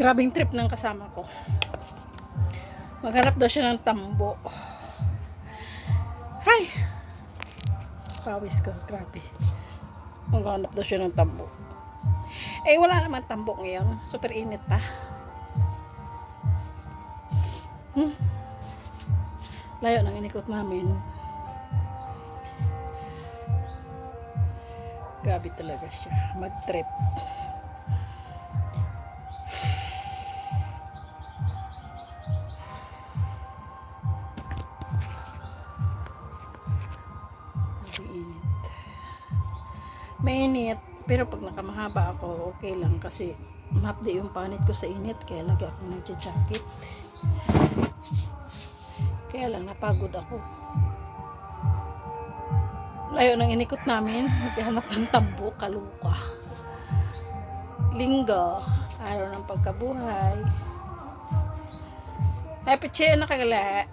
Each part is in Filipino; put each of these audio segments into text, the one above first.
Grabing trip ng kasama ko. Maghanap daw siya ng tambo. Hay! Pawis ko, grabe. Maghanap daw siya ng tambo. Eh, wala naman tambo ngayon. Super init pa. Layo ng inikot namin. Grabe talaga siya. Mag-trip. Mainit, pero pag nakamahaba ako, okay lang kasi mahapdi yung panit ko sa init, kaya lagi ako nagja-jacket. Kaya lang napagod ako. Layo ng inikot namin, naghahanap ng tambo, kaluka. Linggo, araw ng pagkabuhay. Happy chill na kagala.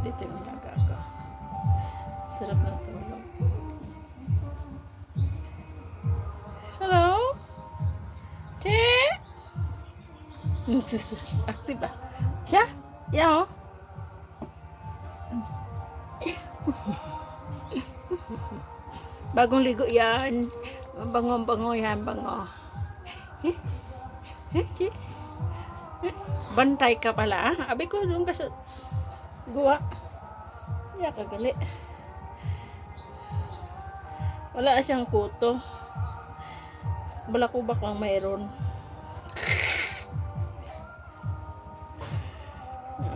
Dito yung nagaga. Sarap na tulog. Hello? Che? Active ba? Siya? Yeah, oh. Bagong ligo yan. Bango yan, bango. Bantay ka pala, ah. Abi ko doon ka sa guwa. Ya, kagali. Wala siyang kuto. Balakubak lang mayroon.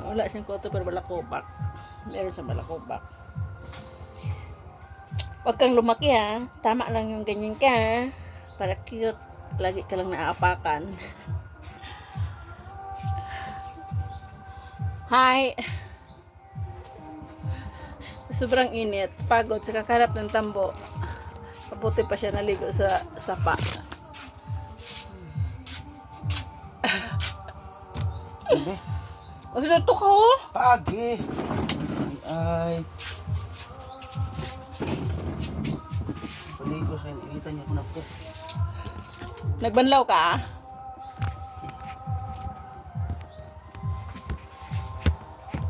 Wala siyang kuto pero balakubak. Meron sa balakubak. Huwag kang lumaki ha. Tama lang yung ganyan ka. Para cute. Lagi ka lang naaapakan. Hi! Sobrang init. Pagod sa kakarap ng tambo. Kabuti pa siya naligo sa sapa. O sinuto ka ho? Pagi. Ay. Paligo sa nakita niya ko na po. Nagbanlaw ka?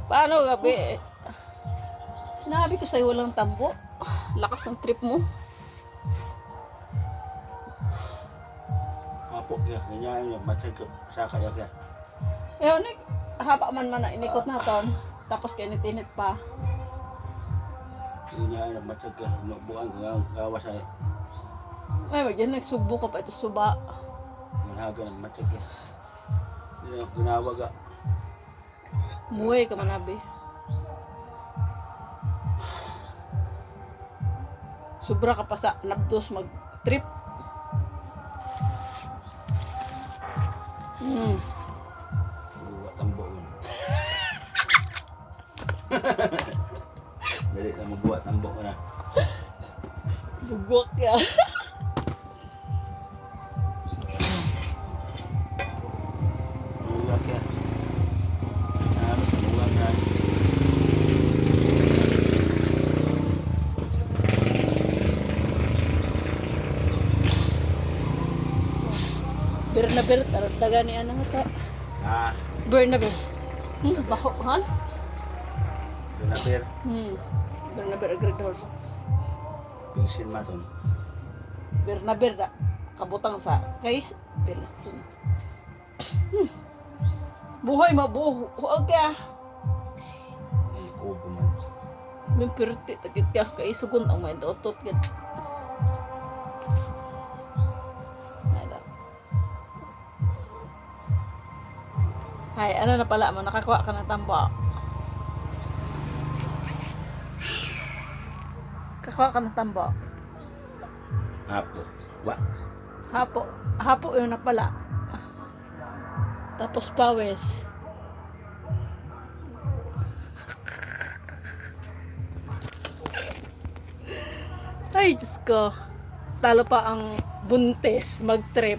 Paano gabi? Sinabi ko sa'yo walang tambo. Lakas ng trip mo. Apo kaya, ganyan yung matay ko sa kaya kaya. Eh, haba man na inikot naton. Tapos kinit-init pa. Ganyan yung matay ko, buwan ko gawa sa Ay, dyan nagsubo ka pa ito suba. hinaga ng matay ko. Ginawa ka. Muhay ka manabi. Sobra ka pa sa nabdos mag-trip. Buwat ang buon. Dali na magbuwat ang buon na. Bugwak ya. Buwak ya. Buwak na. Bir, taragdaga ni ano to. Bir. Bako, han? Binapir. Bir, agreed horse. Pinsin maton. Bir da. Kabutang sa guys. Pilsin. Buhay mabuho. Huwag ya. Ay, kubo man. May pirti. Takit ka. Kaisugon ang may dotot. Hay, ano na pala mo? Nakakuha ka ng tambo. Kakuha ka ng tambo. Apo. Wa. Hapo yun na pala. Tapos pawis. Ay, Diyos ko. Talo pa ang buntis mag-trip.